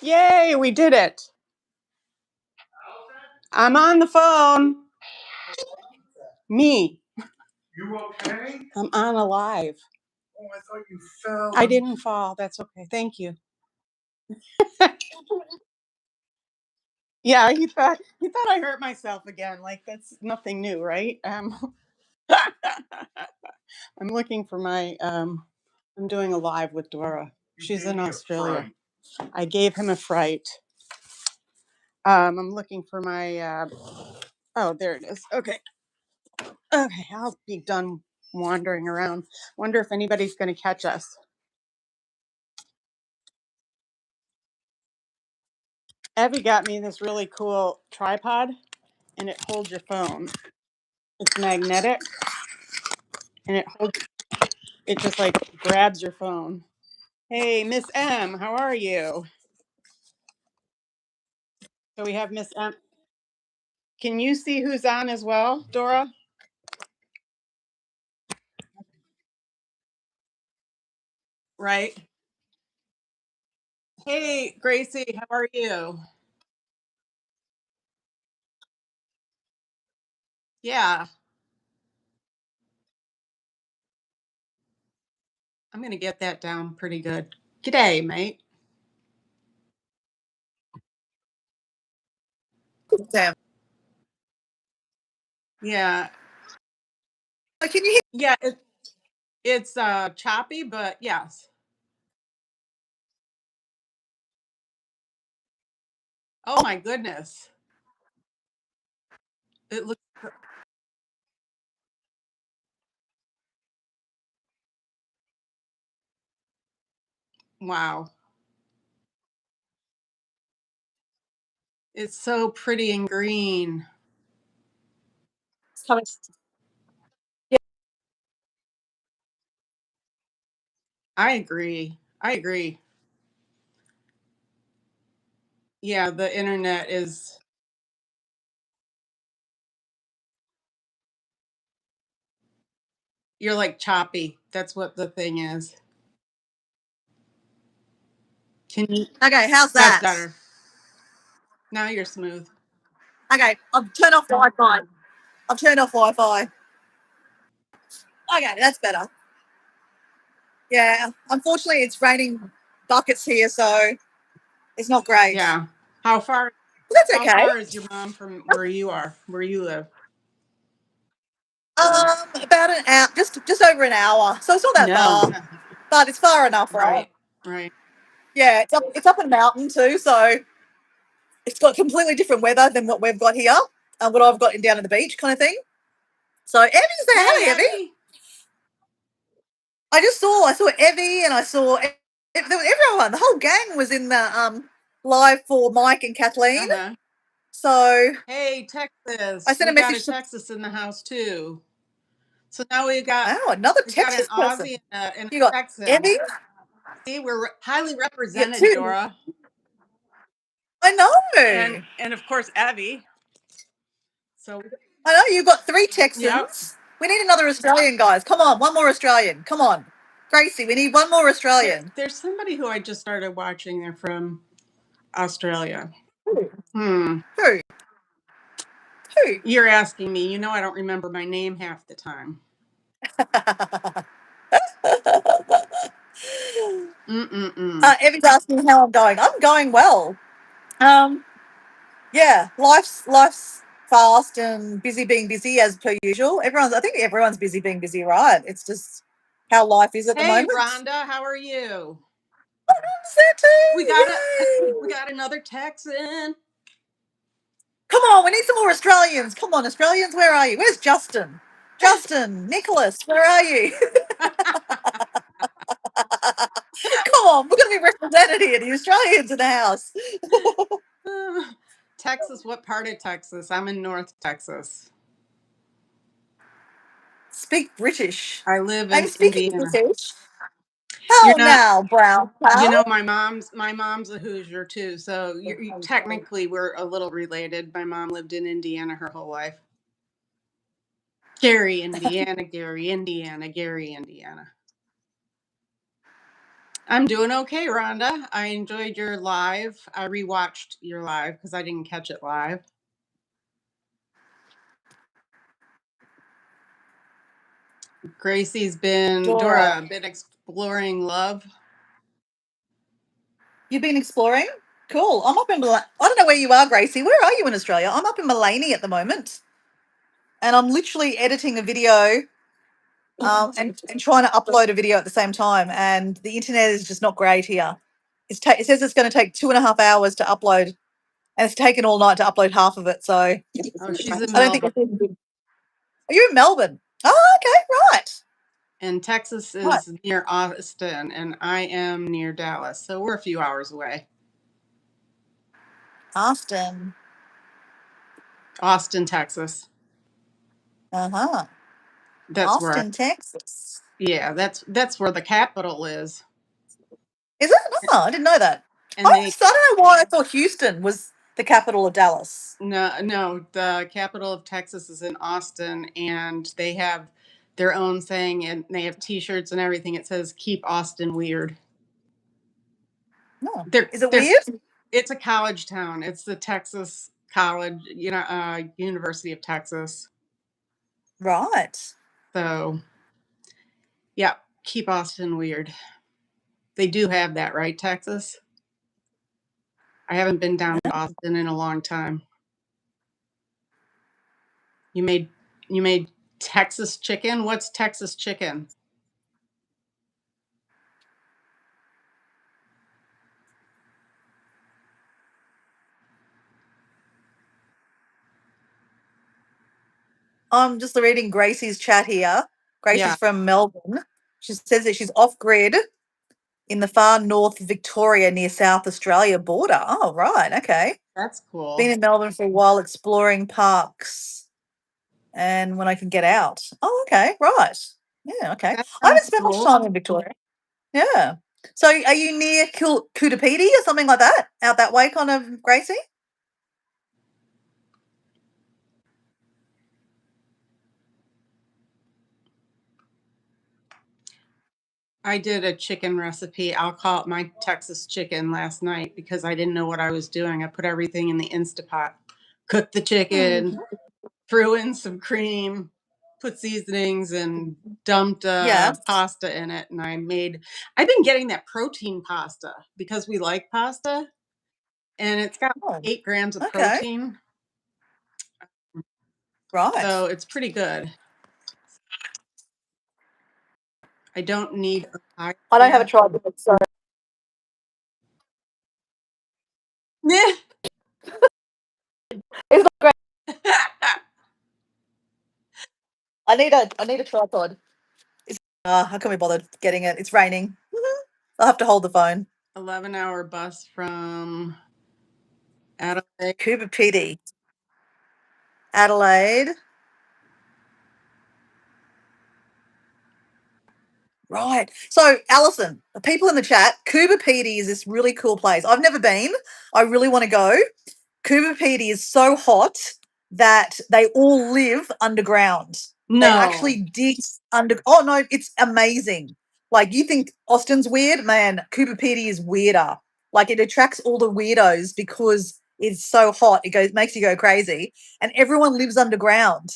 Yay, we did it. I'm on the phone. Me. You okay? I'm on a live. Oh, I thought you fell. I didn't fall. That's okay. Thank you. Yeah, he thought I hurt myself again. Like that's nothing new, right? I'm looking for my I'm doing a live with Dora. She's in Australia. I gave him a fright. I'm looking for my oh, there it is. Okay. Okay, I'll be done wandering around. Wonder if anybody's going to catch us. Evie got me this really cool tripod, and it holds your phone. It's magnetic, and it just like grabs your phone. Hey, Miss M, how are you? So we have Miss M. Can you see who's on as well, Dora? Right. Hey, Gracie, how are you? Yeah, I'm gonna get that down pretty good. G'day, mate. Damn. Yeah, Can you hear? yeah. It's choppy, but yes. Oh my goodness. It looks wow. It's so pretty and green. It's coming. I agree. I agree. Yeah, the internet is you're like choppy. That's what the thing is. Can you Okay, how's that's that? better. Now you're smooth. Okay, I've turned off Wi-Fi. I've turned off Wi-Fi. Okay, that's better. Yeah, unfortunately, it's raining buckets here, so it's not great. Yeah. How far But that's how okay. far is your mom from where you are, where you live? About an hour, just over an hour, so it's not that No. far, but it's far enough, right? Right. Right. Yeah, it's up in a mountain too, so it's got completely different weather than what we've got here, and what I've got down at the beach, kind of thing. So Evie's there. Hey, Hello, Evie. Abby. I saw Evie and I saw there was everyone. The whole gang was in the live for Mike and Kathleen. Uh-huh. So Hey, I Texas. sent We a got a message to Texas in the house too. So now we got another an Texas person. Aussie and You a got Texan. Evie. See, we're highly You got represented, two. Dora, I and know. of course Evie. So I know. You got three yep. Texans. We need another Australian, guys. Come on, one more Australian. Come on, Gracie. We need one more Australian. There's somebody who I just started watching. They're from Australia. Who? Hmm. Who? Who? You're asking me. You know I don't remember my name half the time. Mm-mm-mm. Evie's asking how I'm going. I'm going well. Um, Yeah, life's fast and busy being busy as per usual. I think everyone's busy being busy, right? It's just how life is at the Hey, moment. Rhonda, how are you? Is that We too? got we Yay! got another Texan. Come on, we need some more Australians. Come on, Australians, where are you? Where's Justin? Justin, Nicholas, where are you? Come on, we're gonna be represented here. The Australians in the house. Texas, what part of Texas? I'm in North Texas. Speak British. I live I'm in speaking Indiana. British. You're How not, now, brown cow? my mom's a Hoosier too. So technically we're a little related. My mom lived in Indiana her whole life. Gary, Indiana, Gary, Indiana, Gary, Indiana. I'm doing okay, Rhonda. I enjoyed your live. I rewatched your live because I didn't catch it live. Dora, Dora been exploring love. you've been exploring? Cool. I'm up in, I don't know where you are, Gracie. Where are you in Australia? I'm up in Mullaney at the moment. And I'm literally editing a video and trying to upload a video at the same time. And the internet is just not great here. It says it's going to take 2.5 hours to upload, and it's taken all night to upload half of it. So I Oh, she's in don't think. Melbourne. Are you in Melbourne? Oh, okay, right. And Texas Right. is near Austin, and I am near Dallas. So we're a few hours away. Austin. Austin, Texas. Uh-huh. That's where Austin, Texas. that's where the capital is. Is it? Oh, I didn't know that. And they I don't know why I thought Houston was the capital of Dallas. no, the capital of Texas is in Austin, and they have their own saying, and they have T-shirts and everything. It says "Keep Austin Weird." No. There, Is it there's weird? It's a college town. It's the Texas College, University of Texas. Right. So yeah, keep Austin weird. They do have that, right, Texas? I haven't been down to Austin in a long time. You made you made Texas chicken? What's Texas chicken? I'm just reading Gracie's chat here. Yeah, Gracie's from Melbourne. She says that she's off grid in the far north Victoria near South Australia border. Oh, right. Okay. that's Been cool. in Melbourne for a while exploring parks and when I can get out. Oh, okay. Right. Yeah. Okay. That I haven't sounds spent much cool. time in Victoria. Yeah. So are you near Cootapedy or something like that? Out that way, kind of, Gracie? I did a chicken recipe. I'll call it my Texas chicken last night because I didn't know what I was doing. I put everything in the Instapot, cooked the chicken, threw in some cream, put seasonings, and dumped Yeah. pasta in it. And I've been getting that protein pasta because we like pasta, and it's got Oh, 8 grams of okay. protein. Right. So it's pretty good. I don't need a pie I don't have a here. tripod, so it's not great. I need a tripod. I can't be bothered getting it. It's raining. I'll have to hold the phone. 11-hour bus from Adelaide. Cooper PD. Adelaide. Right. So, Alison, the people in the chat, Cooper PD is this really cool place. I've never been. I really want to go. Cooper Pedy is so hot that they all live underground. They No. actually dig under. Oh no, it's amazing. Like you think Austin's weird, man. Cooper Pedy is weirder. Like it attracts all the weirdos because it's so hot. Makes you go crazy, and everyone lives underground.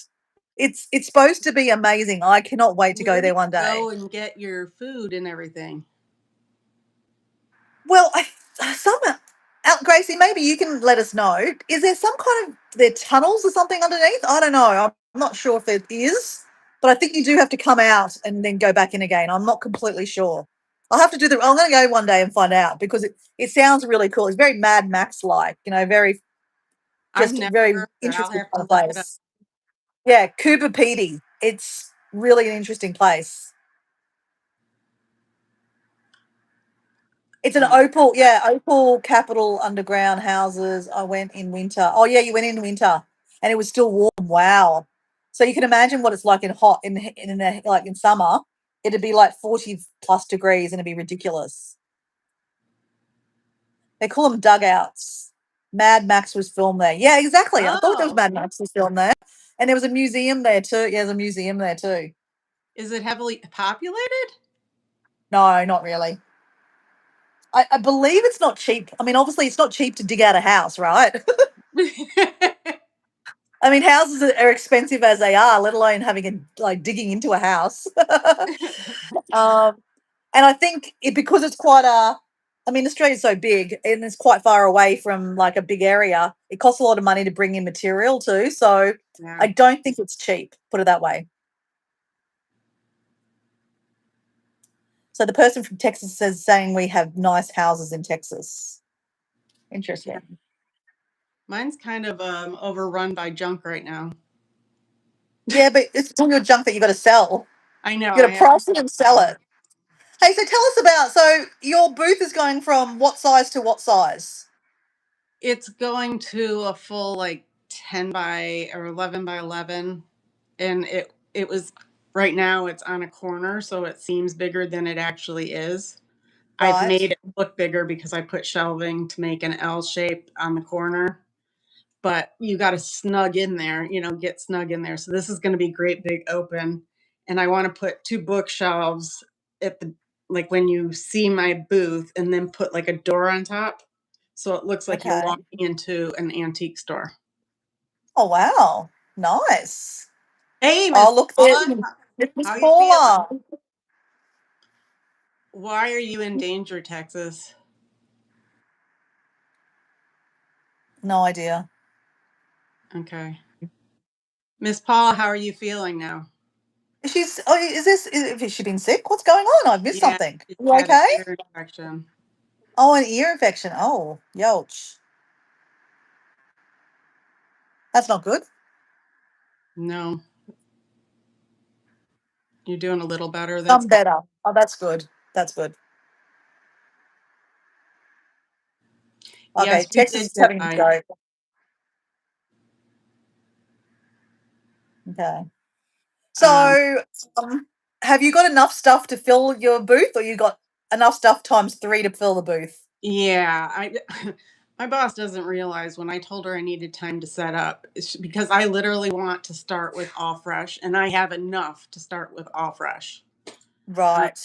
It's supposed to be amazing. I cannot wait to go Where do there one you day. go and get your food and everything? Well, Gracie, maybe you can let us know. Is there some kind of there tunnels or something underneath? I don't know. I'm not sure if there is, but I think you do have to come out and then go back in again. I'm not completely sure. I'll have to do the. I'm going to go one day and find out because it sounds really cool. It's very Mad Max like, very I've just never very heard of it. I'll interesting have kind to of look it up. place. Yeah, Cooper Pedy. It's really an interesting place. It's an Uh, opal, yeah, opal capital underground houses. I went in winter. Oh yeah, you went in winter, and it was still warm. Wow. So you can imagine what it's like in hot like in summer. It'd be like 40 plus degrees, and it'd be ridiculous. They call them dugouts. Mad Max was filmed there. Yeah, exactly. I thought there was oh, Mad Max was filmed there, and there was a museum there too. Yeah, there's a museum there too. is it heavily populated? No, not really. I believe it's not cheap. I mean, obviously, it's not cheap to dig out a house, right? I mean, houses are expensive as they are, let alone having a like digging into a house. um, and I think because it's quite a, I mean, Australia's so big and it's quite far away from like a big area. It costs a lot of money to bring in material too. So Yeah. I don't think it's cheap. Put it that way. So the person from Texas says saying we have nice houses in Texas. Yeah. Interesting. Mine's kind of overrun by junk right now. Yeah, but it's all your junk that you got to sell. I know. You got I to have to price it and sell sell. it. Hey, so tell us about, so your booth is going from what size to what size? It's going to a full like 10 by or 11 by 11, and it was right now it's on a corner, so it seems bigger than it actually is. I've Right. made it look bigger because I put shelving to make an L shape on the corner, but you got to snug in there, get snug in there. So this is going to be great big open. And I want to put two bookshelves at the, like when you see my booth, and then put like a door on top. So it looks like you're Okay. walking into an antique store. Oh, wow. Nice. Hey, Oh, Miss look there. Paula, It's Miss how you feeling? Paula. Why are you in danger, Texas? No idea. Okay. Miss Paula, how are you feeling now? Has she been sick? What's going on? I've missed Yeah, something. she You had an okay? ear infection. Oh, an ear infection. Oh, youch. That's not good. No, you're doing a little better. That's Some good. better. Oh, that's good. That's good. Okay, Yes, you Texas did is get having a by. go. Okay. Um, So, um, have you got enough stuff to fill your booth, or you got enough stuff times three to fill the booth? yeah, my boss doesn't realize when I told her I needed time to set up, it's because I literally want to start with all fresh, and I have enough to start with all fresh. Uh, Right.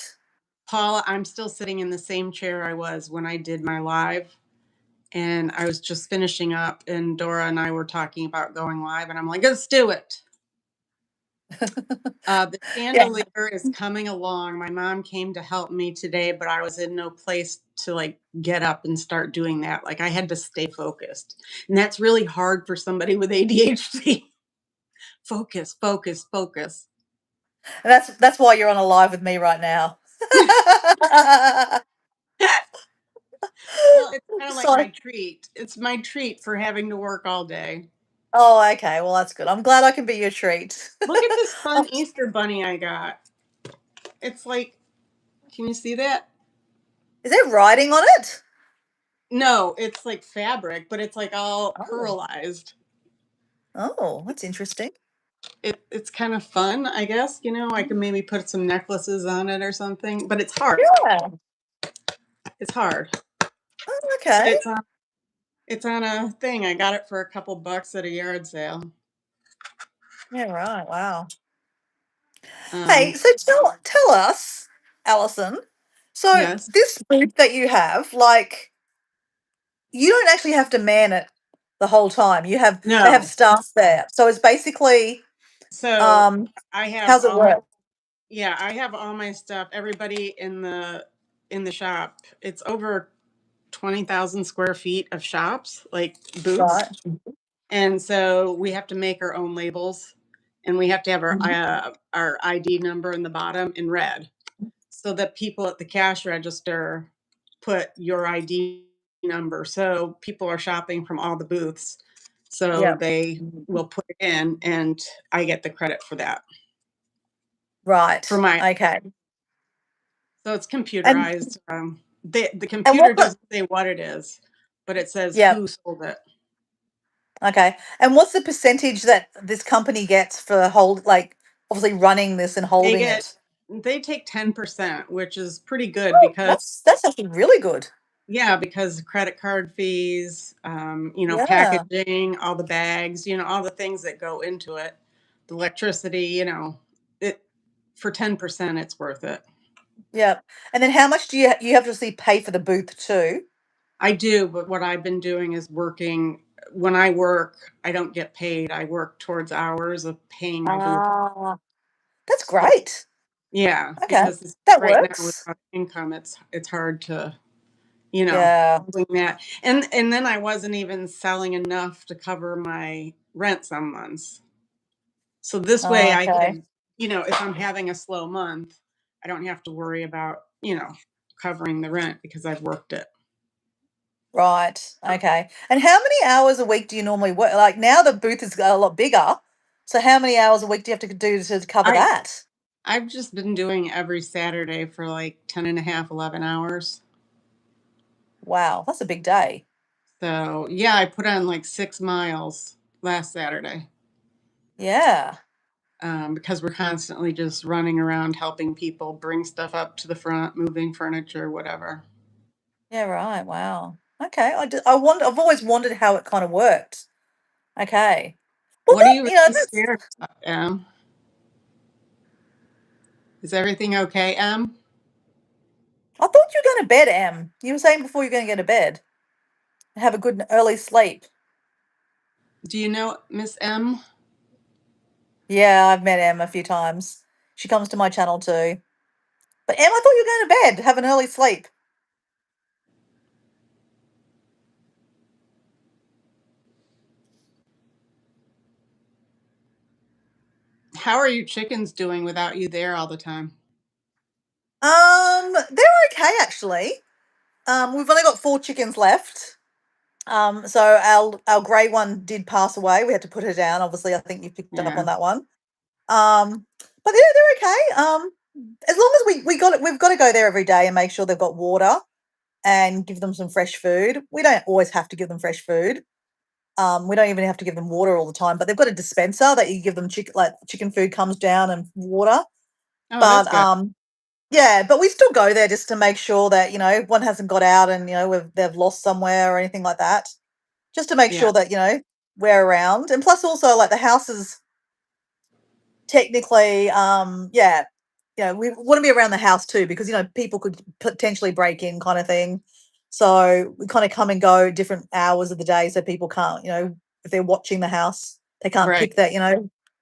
Paula, I'm still sitting in the same chair I was when I did my live, and I was just finishing up, and Dora and I were talking about going live, and I'm like, let's do it. The Yeah. chandelier is coming along. My mom came to help me today, but I was in no place to like get up and start doing that. Like I had to stay focused. And that's really hard for somebody with ADHD. Focus, focus, focus. And that's why you're on a live with me right now. Well, it's kind of like my So, treat. It's my treat for having to work all day. oh, okay. Well, that's good. I'm glad I can be your treat. Look at this Oh, fun Easter bunny I got. It's like, can you see that? is there writing on it? No, it's like fabric, but it's like all Oh, pearlized. oh, that's interesting. It's kind of fun, I guess. I can maybe put some necklaces on it or something, but it's hard. Yeah. It's hard. Oh, But okay. it's on a thing. I got it for a couple bucks at a yard sale. Yeah, right. Wow. Hey, Um, so tell us, Alison. So yes. this booth that you have, like, you don't actually have to man it the whole time. They have No. staff there. So it's basically, So um, I have how's it all my work? yeah, I have all my stuff. Everybody in the shop. It's over 20,000 square feet of shops, like booths. Right. And so we have to make our own labels, and we have to have Mhm. our ID number in the bottom in red, so that people at the cash register put your ID number. So people are shopping from all the booths. So Yeah. they will put it in, and I get the credit for that. For Right. my Okay. So it's And computerized. The and computer what the doesn't say what it is, but it says yeah. who sold it. Okay. And what's the percentage that this company gets for like obviously running this and They holding get it? they take 10%, which is pretty good Oh, because that's actually really good. yeah, because credit card fees, Yeah. packaging, all the bags, all the things that go into it, the electricity, it for 10%, it's worth it. Yeah. And then how much do you have to see pay for the booth too? I do, but what I've been doing is working. When I work, I don't get paid. I work towards hours of paying my booth. Ah, that's So great. yeah, Okay. because That right now works. without income, it's hard to, you know, Yeah. doing that. And then I wasn't even selling enough to cover my rent some months. So this way Oh, I okay. could, if I'm having a slow month, I don't have to worry about, covering the rent because I've worked it. Right. Okay. And how many hours a week do you normally work? Like now the booth is a lot bigger. So how many hours a week do you have to do to cover I that? I've just been doing every Saturday for like 10 and a half, 11 hours. Wow, that's a big day. So yeah, I put on like 6 miles last Saturday, Yeah. because we're constantly just running around helping people bring stuff up to the front, moving furniture, whatever. Yeah, right. Wow. Okay. I've always wondered how it kind of worked. Okay. Well, What are that, you really that's, scared about, Em? Is everything okay, Em? I thought you were going to bed, Em. You were saying before you're going to go to bed and have a good early sleep. Do you know Miss M? Yeah, I've met Em a few times. She comes to my channel too. But Em, I thought you were going to bed, have an early sleep. How are your chickens doing without you there all the time? They're okay actually. We've only got 4 chickens left. So our grey one did pass away. We had to put her down. Obviously, I think you picked up on Yeah. that one. But they're okay. As long as we got it, we've got to go there every day and make sure they've got water and give them some fresh food. We don't always have to give them fresh food. We don't even have to give them water all the time, but they've got a dispenser that you give them chicken food comes down and water. Oh, that's But good. yeah, but we still go there just to make sure that one hasn't got out and they've lost somewhere or anything like that. Just to make Yeah. sure that we're around, and plus also like the house is technically, yeah, we want to be around the house too because people could potentially break in, kind of thing. So we kind of come and go different hours of the day, so people can't, if they're watching the house, they can't Right. pick that,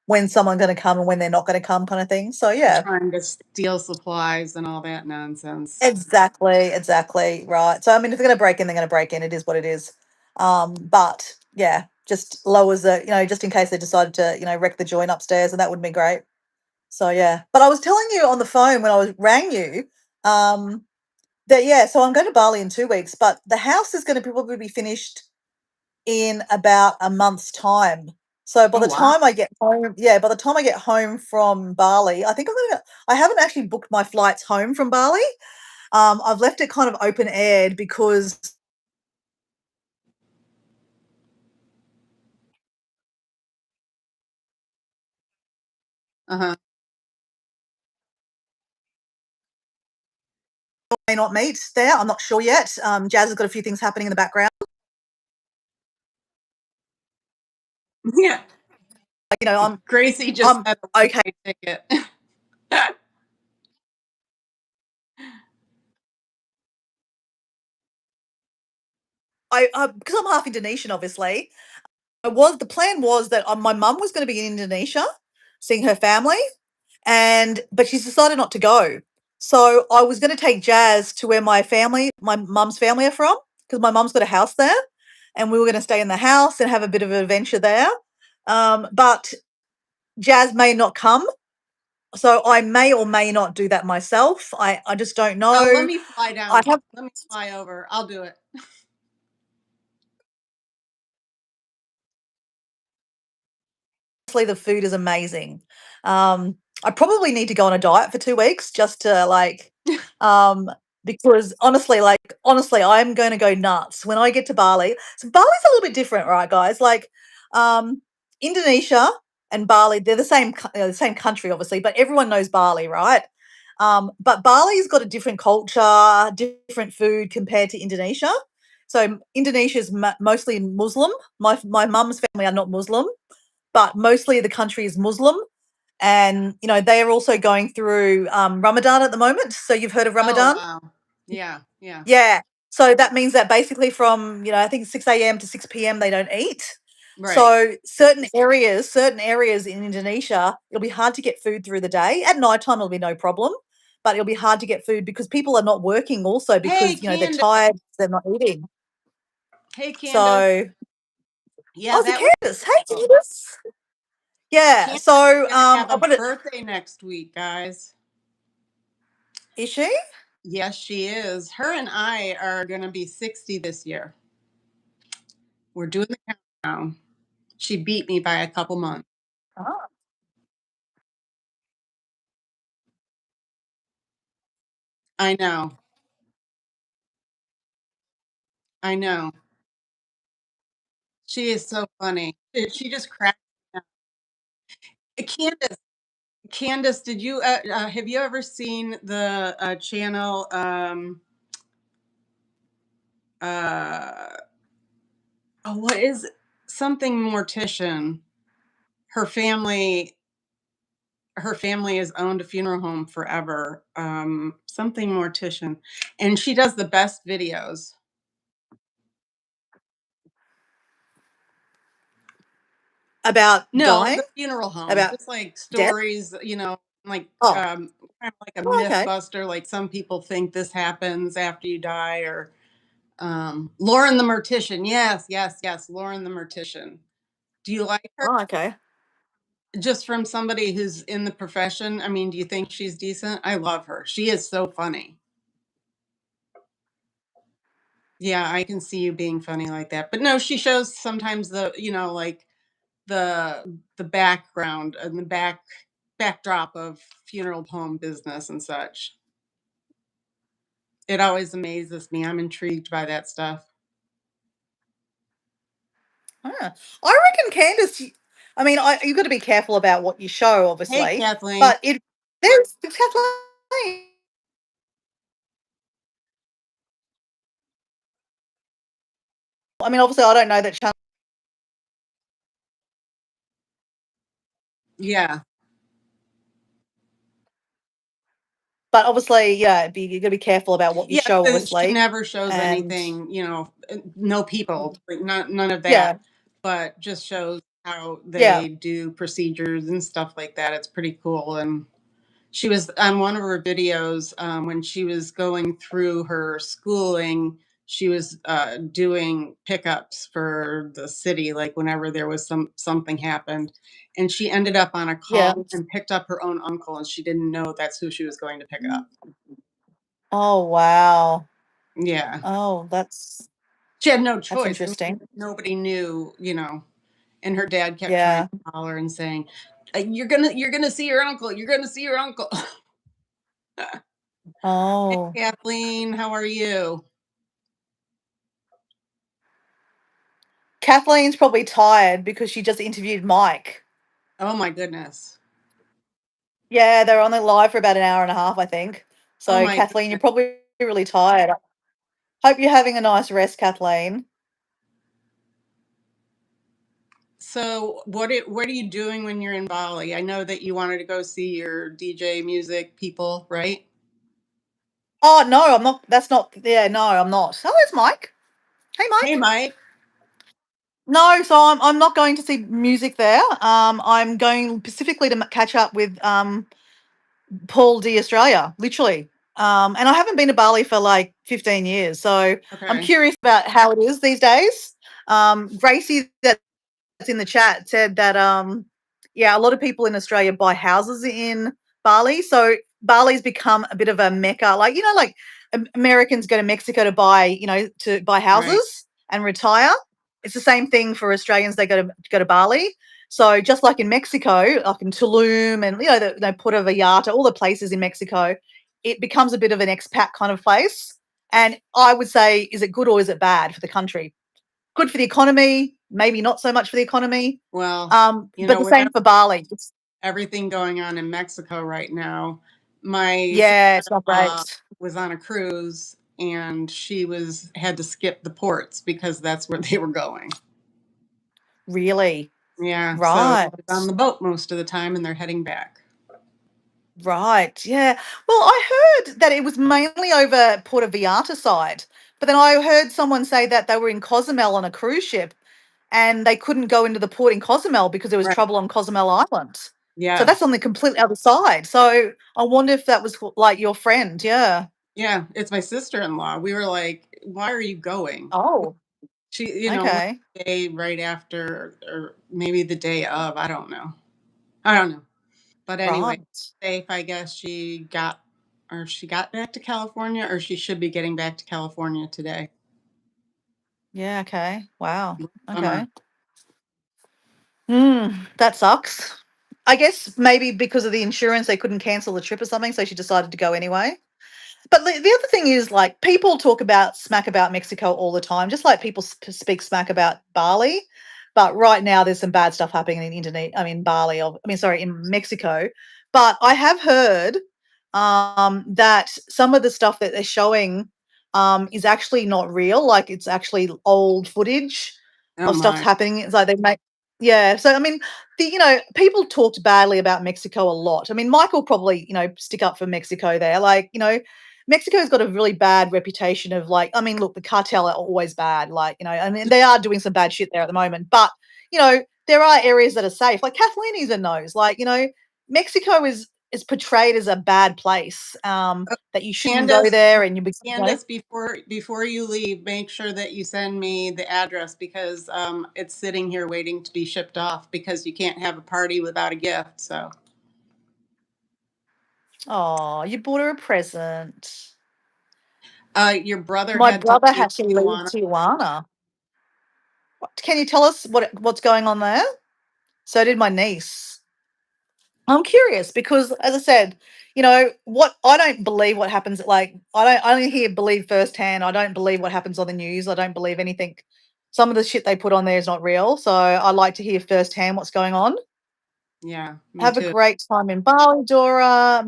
when someone's going to come and when they're not going to come, kind of thing. So yeah, Trying to steal supplies and all that nonsense. exactly right. So I mean, if they're going to break in, they're going to break in. It is what it is. But yeah, just lowers the, just in case they decided to, wreck the joint upstairs, and that would be great. So yeah, but I was telling you on the phone when I was rang you, um, that yeah. So I'm going to Bali in 2 weeks, but the house is going to probably be finished in about a month's time. So by Oh, the wow. time I get home, yeah, by the time I get home from Bali, I think I'm gonna. I haven't actually booked my flights home from Bali. I've left it kind of open aired because Uh-huh. I may not meet there. I'm not sure yet. Jazz has got a few things happening in the background. Yeah. You know, Gracie just I'm had a okay. one-way ticket. I because I'm half Indonesian, obviously. The plan was that my mum was going to be in Indonesia, seeing her family, but she's decided not to go. So I was going to take Jazz to where my mum's family are from, because my mum's got a house there, and we were going to stay in the house and have a bit of an adventure there. But Jazz may not come, so I may or may not do that myself. I just don't Oh, let know. me fly I down. have Let me fly over. I'll do it. Honestly, the food is amazing. I probably need to go on a diet for 2 weeks just to um, because honestly, I'm going to go nuts when I get to Bali. So Bali's a little bit different, right, guys? Um, Indonesia and Bali, they're the same country, obviously, but everyone knows Bali, right? But Bali's got a different culture, different food compared to Indonesia. So Indonesia's mostly Muslim. My mum's family are not Muslim, but mostly the country is Muslim. and they are also going through Ramadan at the moment. So you've heard of Oh, Ramadan? wow. Yeah, yeah. Yeah. So that means that basically from, I think 6 a.m. to 6 p.m. they don't eat. Right. So certain areas in Indonesia, it'll be hard to get food through the day. At nighttime, it'll be no problem, but it'll be hard to get food because people are not working also Hey, because, they're Candace. tired, they're not eating. Hey, Candace. So, Yeah, oh, the that was Candace. Hey, Candace. Yeah. Candace So, is gonna have I a want to, birthday next week, guys. is she? Yes, she is. Her and I are gonna be 60 this year. We're doing the countdown. She beat me by a couple months. Oh, I know. I know. She is so funny. She just cracked me up. Candace, Candace, did you have you ever seen the channel uh oh, what is it? Something mortician? Her family her family has owned a funeral home forever. Something mortician, and she does the best videos. about No, dying? the funeral home, About just like death? stories, like Oh, kind of like a oh, myth okay. buster. Like some people think this happens after you die, or Lauren the Mortician. Yes, yes, yes, Lauren the Mortician. Do you like her? Oh, okay. Just from somebody who's in the profession. I mean, do you think she's decent? I love her. She is so funny. Yeah, I can see you being funny like that. But no, she shows sometimes like the background and the backdrop of funeral home business and such. It always amazes me. I'm intrigued by that stuff. Ah, I reckon Candace. I mean, you've got to be careful about what you show, Hey, obviously. Kathleen. But it's Kathleen. I mean, obviously, I don't know that channel, Yeah. but obviously, yeah, you got to be careful about what you Yeah, show, so she obviously, never shows and anything, no people, like none of yeah, that, but just shows how yeah, they do procedures and stuff like that. It's pretty cool. And she was on one of her videos when she was going through her schooling. She was doing pickups for the city, like whenever there was something happened, and she ended up on a yeah. call and picked up her own uncle, and she didn't know that's who she was going to pick up. Oh wow. Yeah, Oh, she had no that's choice. I mean, interesting. nobody knew, and her dad kept trying Yeah. to call her and saying, "You're gonna see your uncle. You're gonna see your uncle." Hey, Oh, Kathleen, how are you? Kathleen's probably tired because she just interviewed Mike. Oh my goodness. Yeah, they're on the live for about an hour and a half, I think. Oh So, my Kathleen, you're goodness. probably really tired. Hope you're having a nice rest, Kathleen. So what are you doing when you're in Bali? I know that you wanted to go see your DJ music people, right? Oh no, I'm not. That's not. Yeah, no, I'm not. Oh, there's Mike. Hey, Hey, Mike. Mike. No, so I'm not going to see music there. I'm going specifically to catch up with Paul D Australia, literally. And I haven't been to Bali for like 15 years, so I'm Okay. curious about how it is these days. Gracie, that's in the chat, said that yeah, a lot of people in Australia buy houses in Bali, so Bali's become a bit of a mecca. Like like Americans go to Mexico to buy, to buy Right. houses and retire. It's the same thing for Australians. They go to Bali. So just like in Mexico, like in Tulum and the Puerto Vallarta, all the places in Mexico, it becomes a bit of an expat kind of place. And I would say, is it good or is it bad for the country? Good for the economy, maybe not so much for the economy. Well, But the with same for Bali. everything going on in Mexico right now, my Yeah, it's not sister-in-law great. was on a cruise and she was had to skip the ports because that's where they were going. Really. Yeah, so she's on Right. the boat most of the time, and they're heading back. Right. Yeah. Well, I heard that it was mainly over Puerto Vallarta side, but then I heard someone say that they were in Cozumel on a cruise ship and they couldn't go into the port in Cozumel because there was Right. trouble on Cozumel Island. So that's Yes. on the complete other side. So I wonder if that was like your friend. Yeah. Yeah, it's my sister-in-law. We were like, "Why are you going?" Oh, She, went okay. the day right after, or maybe the day of. I don't know. I don't know. But anyway, Right. safe. I guess she got back to California, or she should be getting back to California today. Yeah. Okay. Wow. Bummer. Okay. That sucks. I guess maybe because of the insurance, they couldn't cancel the trip or something. So she decided to go anyway. But the other thing is, like, people talk about smack about Mexico all the time, just like people speak smack about Bali. But right now, there's some bad stuff happening in Indonesia. I mean, Bali. I mean, sorry, in Mexico. But I have heard that some of the stuff that they're showing is actually not real. Like, it's actually old footage Oh of stuff's my. happening. It's like they make. Yeah, so I mean, people talked badly about Mexico a lot. I mean, Michael probably, stick up for Mexico there. Like, Mexico's got a really bad reputation of, like, I mean, look, the cartel are always bad, like, I mean, they are doing some bad shit there at the moment, but, there are areas that are safe. Like Kathleen even knows, like, Mexico is portrayed as a bad place, Oh, that you shouldn't go Candace, there and Candace, before you leave, make sure that you send me the address, because it's sitting here waiting to be shipped off, because you can't have a party without a gift. So, oh, you bought her a present. your brother My had to brother leave had to leave Tijuana. Tijuana. Can you tell us what's going on there? So did my niece. I'm curious because, as I said, what I don't believe what happens. Like, I only hear believe firsthand. I don't believe what happens on the news. I don't believe anything. Some of the shit they put on there is not real. So I like to hear firsthand what's going on. Yeah, me Have a too. great time in Bali, Dora.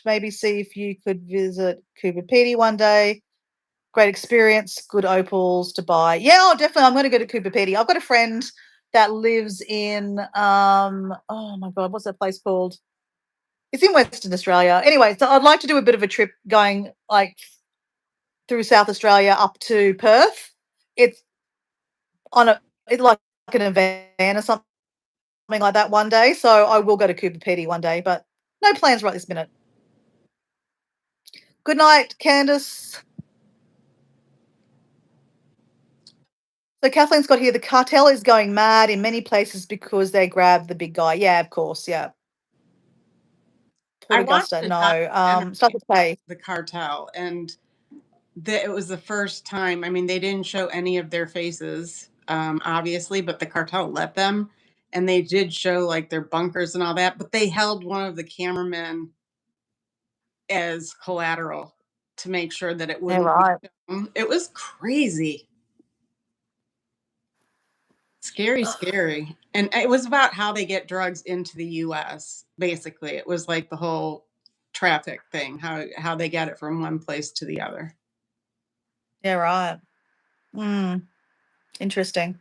Maybe see if you could visit Cooper Pedy one day. Great experience. Good opals to buy. Yeah, oh, definitely. I'm going to go to Cooper Pedy. I've got a friend that lives in oh my god, what's that place called? It's in Western Australia. Anyway, so I'd like to do a bit of a trip going, like, through South Australia up to Perth. It's on it's like an van or something like that one day. So I will go to Cooper Pedy one day, but no plans right this minute. Good night, Candace. So Kathleen's got here. The cartel is going mad in many places because they grabbed the big guy. Yeah, of course. Yeah. Port I watched Augusta. a No. Start documentary to say. the cartel, and it was the first time. I mean, they didn't show any of their faces, obviously, but the cartel let them, and they did show like their bunkers and all that. But they held one of the cameramen as collateral to make sure that it Yeah, wouldn't be right. shown. It was crazy, scary, scary, and it was about how they get drugs into the U.S. Basically, it was like the whole traffic thing, how they get it from one place to the other. Yeah, right. Mm, interesting.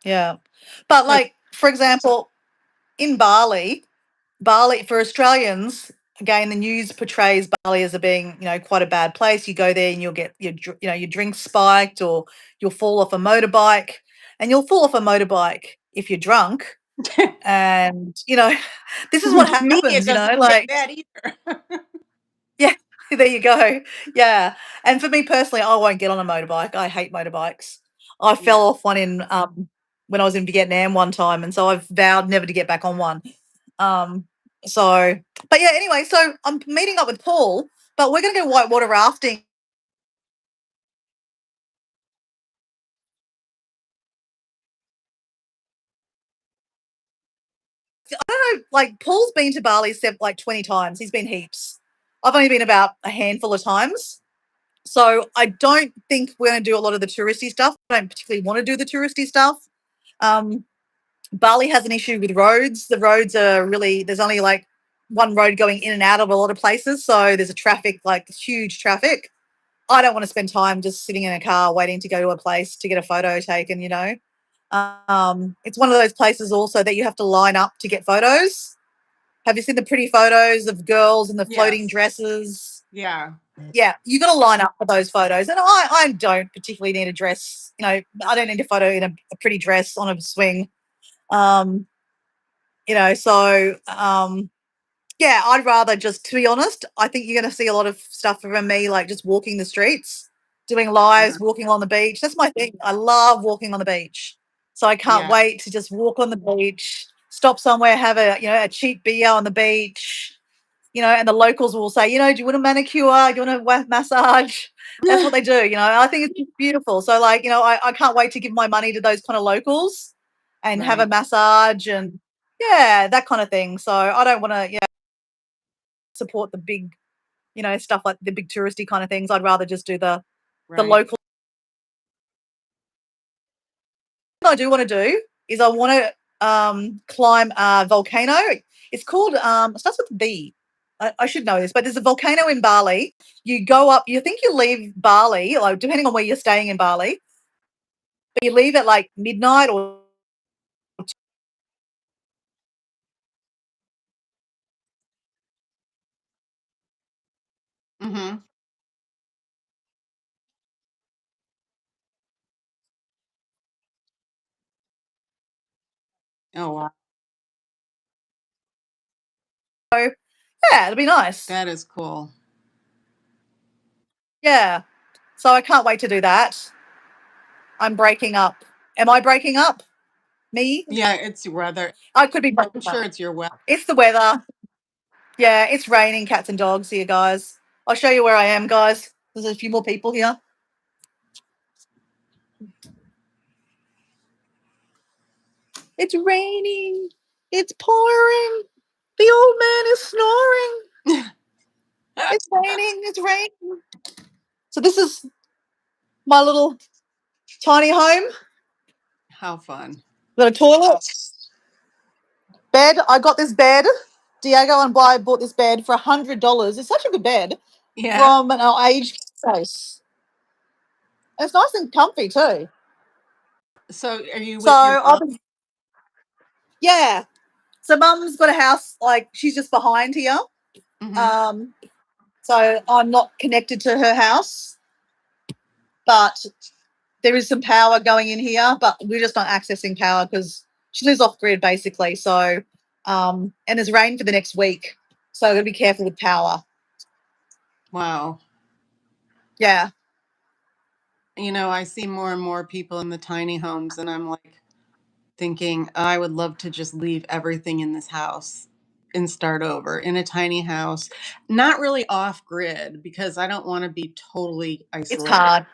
Yeah. But, Like, like, for example, in Bali for Australians, again, the news portrays Bali as a being, quite a bad place. You go there and you'll get your drinks spiked, or you'll fall off a motorbike, and you'll fall off a motorbike if you're drunk. And this is what me, it happens. doesn't take Like, that either. yeah, there you go. Yeah, and for me personally, I won't get on a motorbike. I hate motorbikes. I Yeah. fell off one in when I was in Vietnam one time, and so I've vowed never to get back on one. Um, so, but yeah, anyway, so I'm meeting up with Paul, but we're going to go whitewater rafting. I don't know, like, Paul's been to Bali like 20 times. He's been heaps. I've only been about a handful of times. So I don't think we're going to do a lot of the touristy stuff. I don't particularly want to do the touristy stuff. Um, Bali has an issue with roads. The roads are really, there's only like one road going in and out of a lot of places. So there's a traffic, like huge traffic. I don't want to spend time just sitting in a car waiting to go to a place to get a photo taken. It's one of those places also that you have to line up to get photos. Have you seen the pretty photos of girls in the floating Yes. dresses? Yeah. Yeah, you got to line up for those photos. And I don't particularly need a dress. I don't need a photo in a pretty dress on a swing. Um, so yeah, I'd rather just, to be honest, I think you're going to see a lot of stuff from me, like just walking the streets, doing Yeah. lives, walking along the beach. That's my thing. I love walking on the beach. So I can't Yeah. wait to just walk on the beach, stop somewhere, have a cheap beer on the beach, and the locals will say, do you want a manicure? Do you want a massage? That's what they do. I think it's just beautiful. So, like, I can't wait to give my money to those kind of locals and have a Right. massage and, yeah, that kind of thing. So I don't want to, support the big, stuff like the big touristy kind of things. I'd rather just do the Right. local. What I do want to do is I want to climb a volcano. It's called it starts with B. I should know this, but there's a volcano in Bali. You go up. You think you leave Bali, like depending on where you're staying in Bali, but you leave at like midnight or. Mm-hmm. Oh wow. So, yeah, it'll be nice. That is cool. Yeah. So I can't wait to do that. I'm breaking up. Am I breaking up? Me? Yeah, it's your weather. I could be I'm breaking sure up. it's your weather. It's the weather. Yeah, it's raining cats and dogs here, guys. I'll show you where I am, guys. There's a few more people here. It's raining. It's pouring. The old man is snoring. It's raining. It's raining. So this is my little tiny home. How fun. Got a toilet, bed. I got this bed. Diego and I bought this bed for $100. It's such a good bed Yeah. from an aged place. And it's nice and comfy too. So are you So with your mom? yeah. So mum's got a house, like she's just behind here. Mm-hmm. Um, so I'm not connected to her house, but there is some power going in here, but we're just not accessing power because she lives off grid basically. So, and there's rain for the next week. So I've got to be careful with power. Wow. Yeah. I see more and more people in the tiny homes, and I'm like thinking, I would love to just leave everything in this house and start over in a tiny house, not really off grid because I don't want to be totally It's isolated, hard.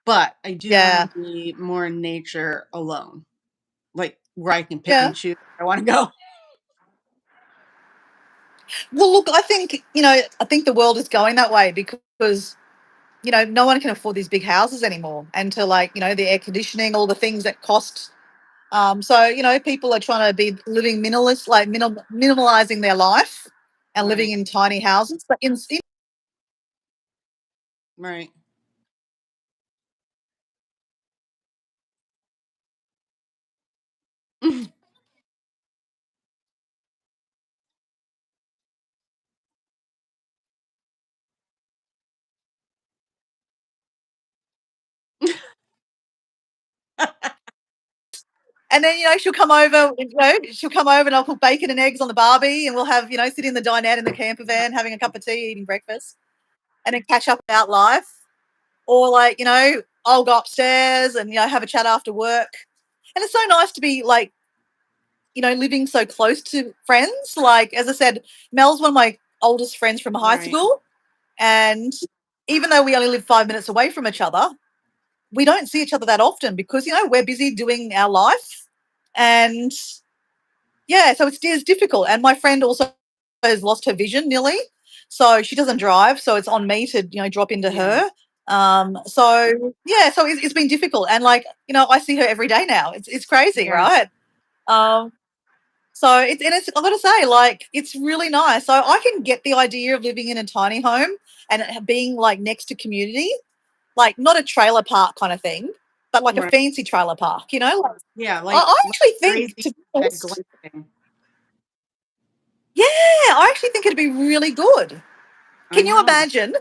but I do want to Yeah. be more in nature alone, like where I can pick Yeah. and choose where I want to go. Well, look, I think the world is going that way because, no one can afford these big houses anymore. And to like, the air conditioning, all the things that cost. So, people are trying to be living minimalist, like minimalizing their life and living Right. in tiny houses. But Right. and then, she'll come over and I'll put bacon and eggs on the barbie and we'll have, sit in the dinette in the camper van, having a cup of tea, eating breakfast, and then catch up about life. Or like, I'll go upstairs and, have a chat after work. And it's so nice to be like, living so close to friends. Like, as I said, Mel's one of my oldest friends from high Right. school. And even though we only live 5 minutes away from each other, we don't see each other that often because, we're busy doing our life. And yeah, so it's difficult. And my friend also has lost her vision nearly. So she doesn't drive. So it's on me to, drop into Yeah. her. So yeah, so it's been difficult. And like, I see her every day now. It's crazy, Yeah. right? Um, so it's I've got to say, like, it's really nice. So I can get the idea of living in a tiny home and being like next to community, like not a trailer park kind of thing, but like a Right. fancy trailer park, you know? Like, Yeah, I like actually think, crazy to be that honest, glamping. yeah, I actually think it'd be really good. I Can you know. imagine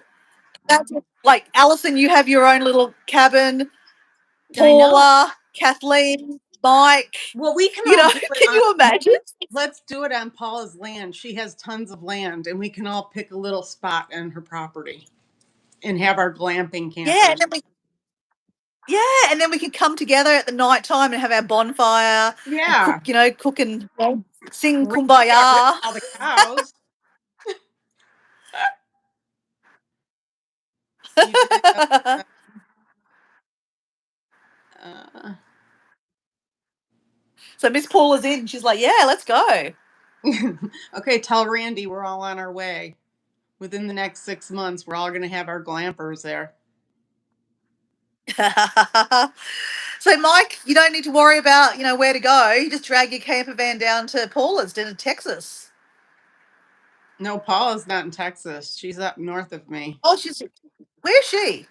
that? Like, Alison, you have your own little cabin, I know. Paula, Kathleen, Mike, Well, we can you all know, do it can on. you imagine? Let's do it on Paula's land. She has tons of land, and we can all pick a little spot on her property and have our glamping Yeah, and campers. then we could come together at the night time and have our bonfire and cook, Yeah. cook and sing Got rid of kumbaya. all the cows. You did. Uh, So Miss Paula's in. She's like, yeah, let's go. okay, tell Randy we're all on our way. Within the next 6 months, we're all going to have our glampers there. So, Mike, you don't need to worry about, where to go. You just drag your camper van down to Paula's in Texas. No, Paula's not in Texas. She's up north of me. Oh, where's she?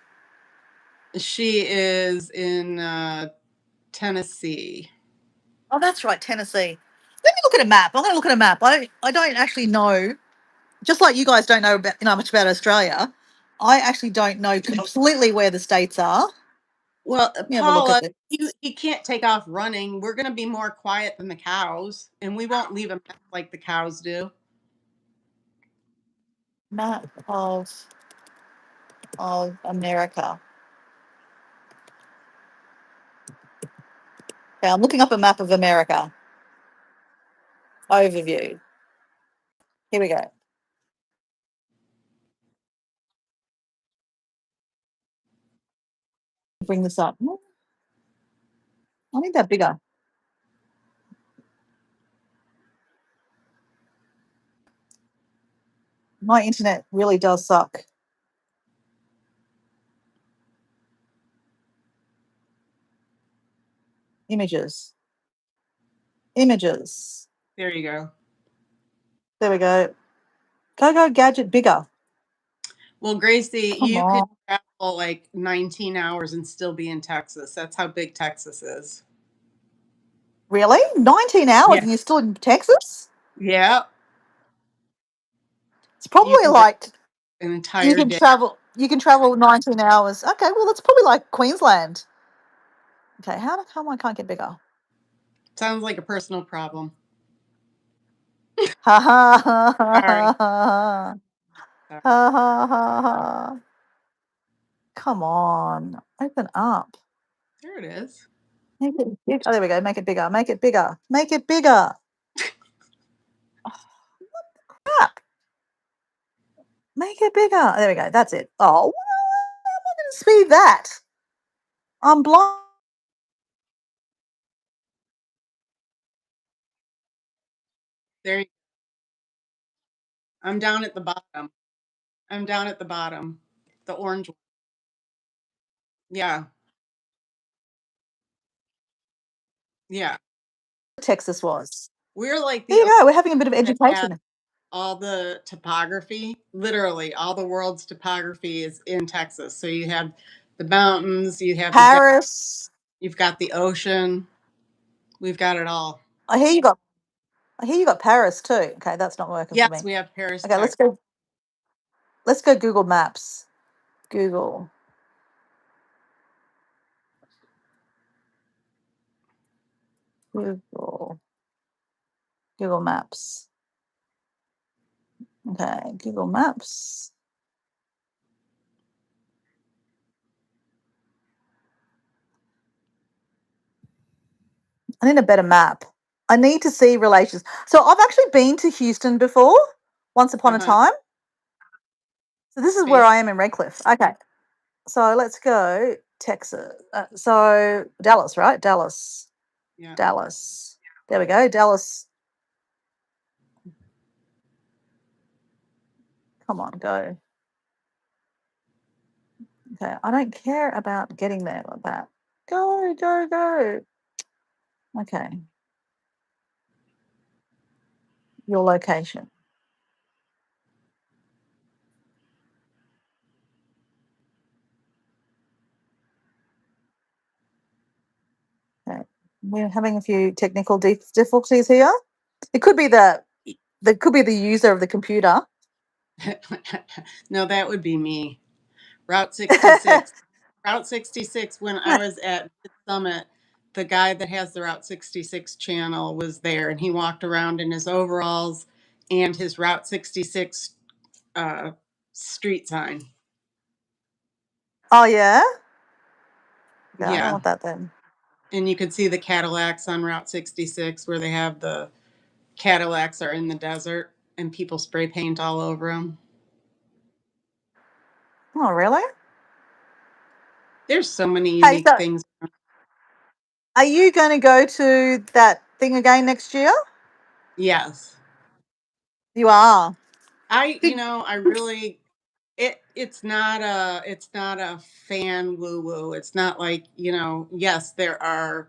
She is in Tennessee. Oh, that's right, Tennessee. Let me look at a map. I'm going to look at a map. I don't actually know, just like you guys don't know about, much about Australia. I actually don't know completely where the states are. Well, Let me have a look at Paula, this. he can't take off running. We're going to be more quiet than the cows, and we won't leave a mess like the cows do. Map of America. Okay, I'm looking up a map of America. Overview. Here we go. Bring this up. I need that bigger. My internet really does suck. Images. Images. There you go. There we go. Go gadget bigger. Well, Gracie, Come you could on. travel like 19 hours and still be in Texas. That's how big Texas is. Really? 19 hours Yeah. and you're still in Texas? Yeah. It's You probably can drive like an you entire can day. travel you can travel 19 hours. Okay, well that's probably like Queensland. Okay, how come I can't get bigger? Sounds like a personal problem. Ha ha ha ha Sorry. ha Sorry. ha ha ha ha. Come on. Open up. There it is. Make it big. Oh, there we go. Make it bigger. Make it bigger. Make it bigger. Crap. Make it bigger. There we go. That's it. Oh, why am I going to speed that? I'm blind. There. I'm down at the bottom. I'm down at the bottom. The orange one. Yeah. Yeah. Texas was. We're like There the you only go. We're having a bit of that has education. all the topography. Literally, all the world's topography is in Texas. So you have the mountains, you have the desert, Paris. you've got the ocean. We've got it all. I hear you got. I hear you got Paris too. Okay, that's not working for Yes, me. we have Paris, Okay, Texas. Let's go Google Maps. Google. Google. Google Maps. Okay, Google Maps. I need a better map. I need to see relations. So I've actually been to Houston before, once upon a Uh-huh. time. So this is where Space. I am in Redcliffe. Okay. So let's go Texas. So Dallas, right? Dallas. Yeah. Dallas. There we go. Dallas. Come on, go. Okay. I don't care about getting there like that. Go, go, go. Okay. Your location. We're having a few technical difficulties here. It could be the could be the user of the computer. No, that would be me. Route 66. Route 66, when I was at Mid Summit, the guy that has the Route 66 channel was there, and he walked around in his overalls and his Route 66 uh, street sign. Oh yeah. Okay, I don't Yeah. want that then. And you could see the Cadillacs on Route 66 where they have the Cadillacs are in the desert and people spray paint all over them. Oh really? There's so many Hey, unique so things. are you going to go to that thing again next year? Yes. You are. You Did, know, I really it's not a fan woo woo. It's not like, yes, there are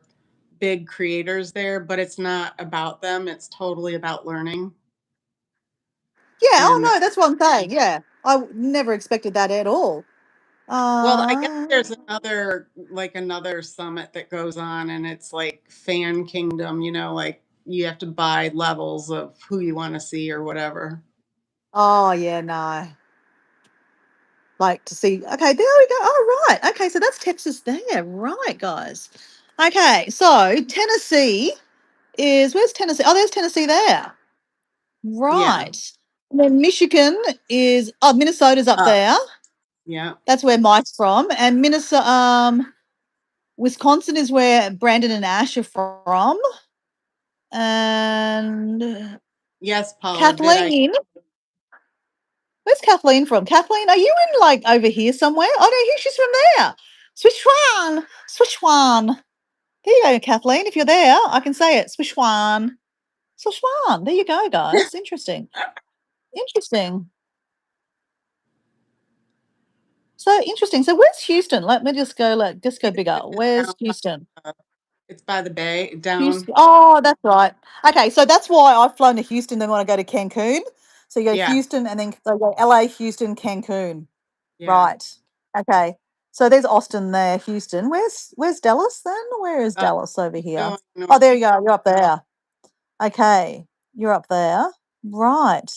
big creators there, but it's not about them. It's totally about learning. yeah. Oh And no, that's what I'm saying. Yeah, never expected that at all. well, I guess Uh, there's another summit that goes on and it's like fan kingdom, like you have to buy levels of who you want to see or whatever. oh yeah, no. Like to see. Okay, there we go. Oh right. Okay, so that's Texas there, right, guys? Okay, so Tennessee is where's Tennessee? Oh, there's Tennessee there. Yeah. Right. And then Michigan is Minnesota's up Up. there. Yeah. That's where Mike's from, and Minnesota, Wisconsin is where Brandon and Ash are from, and Yes, Paula, did I? Kathleen. Where's Kathleen from? Kathleen, are you in like over here somewhere? Oh no, here she's from there. Switzerland, Switzerland. There you go, Kathleen. If you're there, I can say it. Switzerland, Switzerland. There you go, guys. Interesting. Interesting. So interesting. So where's Houston? Let me just go. Just go bigger. Houston is Where's down Houston? it's by the bay down. Houston. Oh, that's right. Okay, so that's why I've flown to Houston. Then when I go to Cancun, so you go Yeah. Houston and then so go LA, Houston, Cancun. Yeah. Right. Okay. So there's Austin there, Houston. Where's Dallas then? Where is Uh, Dallas over here? going north. Oh, there you go. You're up there. Okay, you're up there. Right.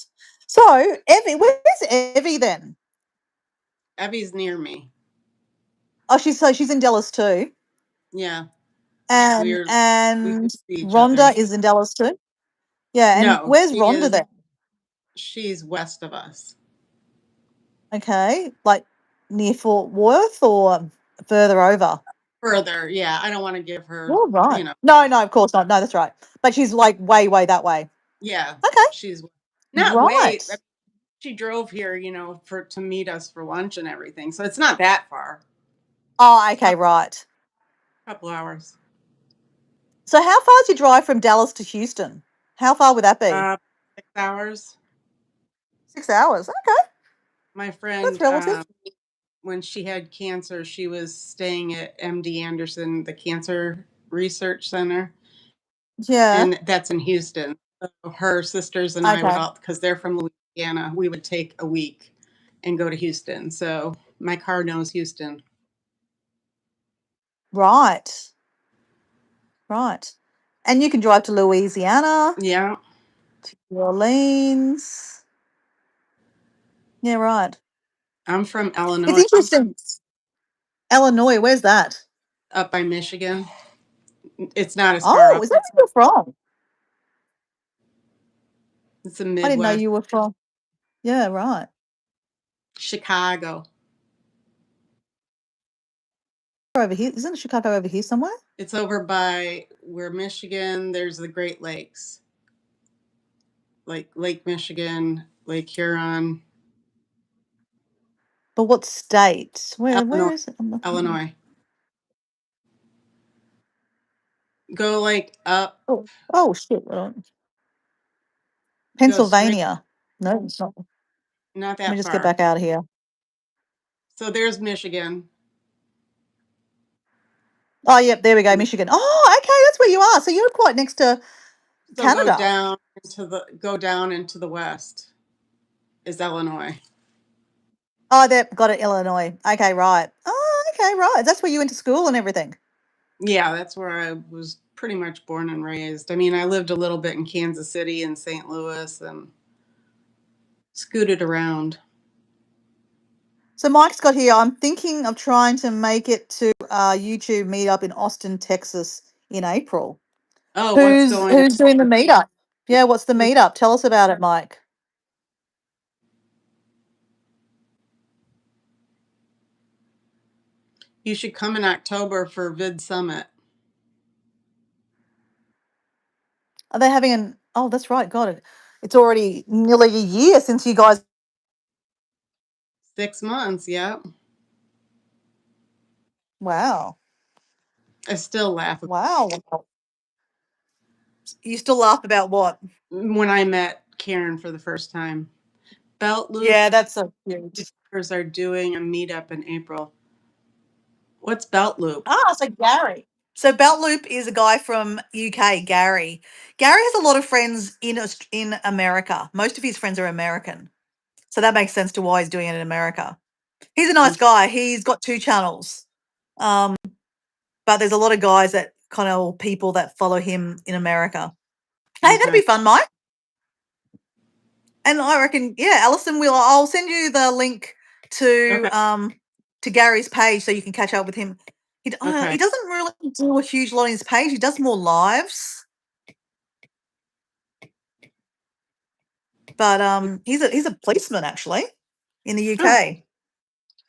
So Evie, where's Evie then? Evie's near me. Oh, she's in Dallas too, Yeah. and We're we and see each other. Rhonda is in Dallas too. Yeah, and No, where's Rhonda then? she's west of us. Okay, like near Fort Worth or further over? Further, yeah. I don't want to give her, Oh, right. No, no, of course not. No, that's right. But she's like way, way that way. yeah, Okay, she's not way. right. She drove here, for to meet us for lunch and everything. So it's not that far. Oh, okay, Couple, right. couple hours. So how far is your drive from Dallas to Houston? How far would that be? Uh 6 hours. 6 hours. Okay, My that's friend, relative. when she had cancer, she was staying at MD Anderson, the Cancer Research Center, Yeah. and that's in Houston. So her sisters and I would Okay. all, because they're from Louisiana, we would take a week and go to Houston. So my car knows Houston. Right. Right. And you can drive to Louisiana, Yeah, New Orleans. Yeah, right. I'm from It's Illinois, interesting. Illinois, where's that? up by Michigan. It's not as far Oh, up. is that where you're from? It's the I didn't know Midwest, you were from. Yeah, right. Chicago. Over here. Isn't Chicago over here somewhere? It's over by where Michigan, there's the Great Lakes, like Lake Michigan, Lake Huron, But what state? Where Illinois. is it? I'm looking. Illinois. Go like up, Oh, oh shit. go straight, Pennsylvania. No, it's not. Let not me that just get far. back out of here. So there's Michigan. Oh, yep, there we go, Michigan. Oh, okay, that's where you are. So you're quite next to So Canada. go down into the west is Illinois. Oh, there, got it, Illinois. Okay, right. Oh, okay, right. That's where you went to school and everything. Yeah, that's where I was pretty much born and raised. I mean, I lived a little bit in Kansas City and St. Louis and scooted around. So Mike's got here. I'm thinking of trying to make it to YouTube meetup in Austin, Texas in April. Oh, what's Who's going on? who's doing the meetup? Yeah, what's the meetup? Tell us about it, Mike. You should come in October for Vid Summit. Are they having an? Oh, that's right. Got it. It's already nearly a year since you guys. 6 months, yep. Wow, I still laugh wow. You still laugh about what? when I met Karen for the first time. Belt Loop Yeah, that's so cute. are doing a meetup in April. What's Belt Loop? Ah, so Gary. So Belt Loop is a guy from UK, Gary. Gary has a lot of friends in America. Most of his friends are American, so that makes sense to why he's doing it in America. He's a nice guy. He's got two channels, um, but there's a lot of guys that kind of people that follow him in America. Hey, that'd Okay. be fun, Mike. And I reckon, yeah, Alison will. I'll send you the link Okay. to Gary's page so you can catch up with him. He Okay. doesn't really do a huge lot on his page. He does more lives, but he's a policeman actually in the Oh, UK.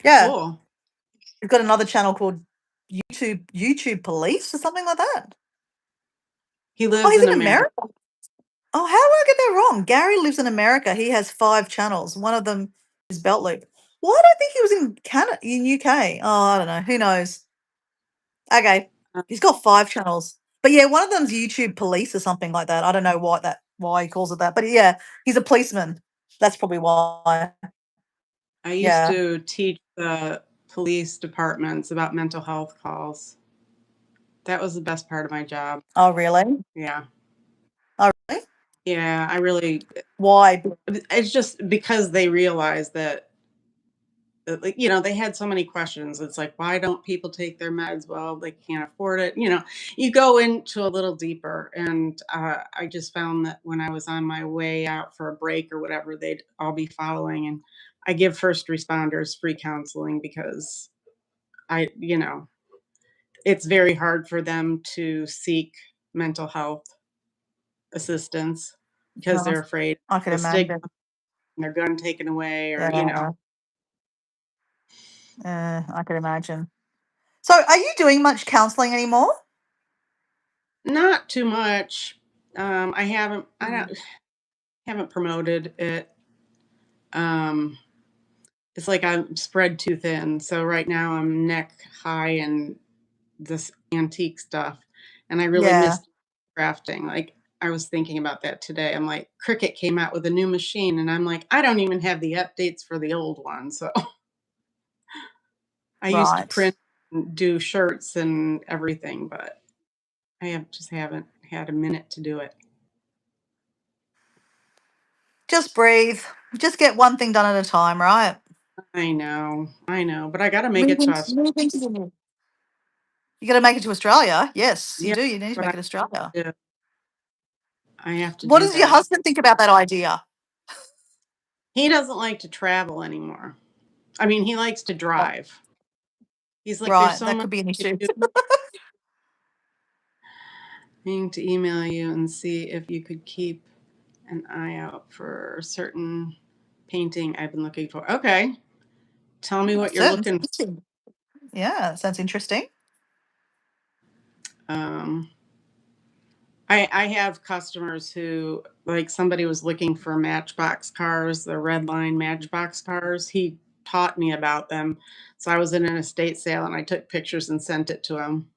Yeah, cool. he's got another channel called YouTube Police or something like that. He Oh, lives he's in in America. America. Oh, how did I get that wrong? Gary lives in America. He has 5 channels. One of them is Belt Loop. Why do I think he was in Canada, in UK? Oh, I don't know. Who knows? Okay, Uh, he's got 5 channels. But yeah, one of them's YouTube Police or something like that. I don't know why he calls it that. But yeah, he's a policeman. That's probably why. I used Yeah. to teach the police departments about mental health calls. That was the best part of my job. Oh, really? Yeah. Oh, really? Yeah, I really, Why? it's just because they realized that, like, they had so many questions. It's like, why don't people take their meds? Well, they can't afford it. You go into a little deeper. And I just found that when I was on my way out for a break or whatever, they'd all be following. And I give first responders free counseling because I, you know, it's very hard for them to seek mental health assistance because No, they're afraid I can the stigma, imagine. their gun taken away, or Yeah, I can imagine. So, are you doing much counseling anymore? not too much. I haven't, I Mm. don't, haven't promoted it. Um, it's like I'm spread too thin. So right now I'm neck high in this antique stuff, and I really Yeah, missed crafting. Like, I was thinking about that today. I'm like, Cricut came out with a new machine, and I'm like, I don't even have the updates for the old one. So I used to right. print and do shirts and everything, but haven't had a minute to do it. Just breathe. Just get one thing done at a time, right? I know, but I got to make it Move to into, us. move into the You got to make it to Australia. Yes, you Yeah, do. You need to but make it Australia. I have to What do does your that. husband think about that idea? He doesn't like to travel anymore. I mean, he likes to Oh, drive. He's like, there's right, so that much could be an you issue. can do. Meaning to email you and see if you could keep an eye out for a certain painting I've been looking for. Okay. Tell me what you're Sounds looking interesting. Yeah, sounds interesting. for. I have customers who, like, somebody was looking for Matchbox cars, the red line Matchbox cars. He taught me about them. So I was in an estate sale and I took pictures and sent it to him.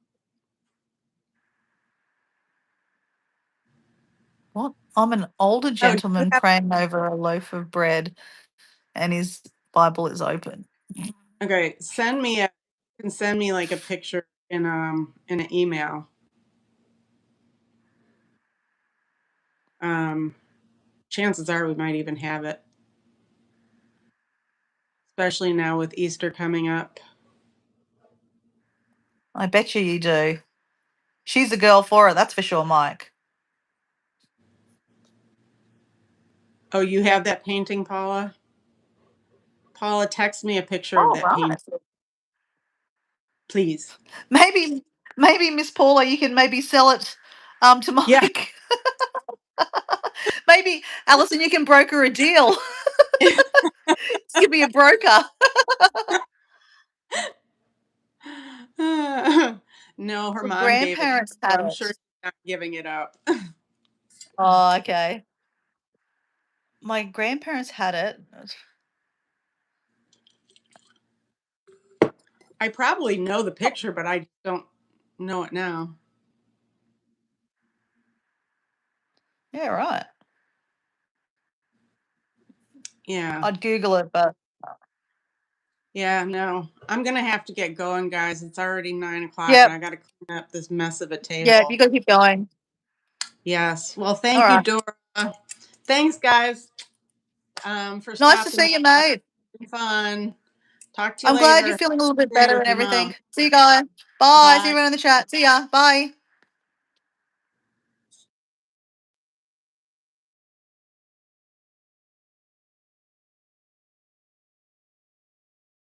What? I'm an older Oh, do you gentleman have, praying over a loaf of bread, and his Bible is open. okay, you can send me like a picture in an email. Um Chances are we might even have it, especially now with Easter coming up. I bet you do. She's the girl for it, that's for sure, Mike. Oh, you have that painting, Paula? Paula, text me a picture of Oh, that painting, right. please. Maybe, maybe Miss Paula, you can maybe sell it to Yeah. Mike. Maybe Alison, you can broker a deal. Give me a broker. No, her Her mom gave it to grandparents her. had I'm it. sure she's not giving it up. Oh, okay. My grandparents had it. I probably know the picture, but I don't know it now. Yeah, right. Yeah. I'd Google it, but Yeah, no. I'm going to have to get going, guys. It's already 9 o'clock and yep, I got to clean up this mess of a yeah, you table. got to keep going. Yes. Well, All thank you, right. Dora. Thanks, guys, for Nice to stopping see you, by. mate. Fun. Talk to you I'm glad you're later. feeling a little bit Day better with and your mom. everything. See you guys. Bye. See Bye. everyone in the chat. See ya. Bye.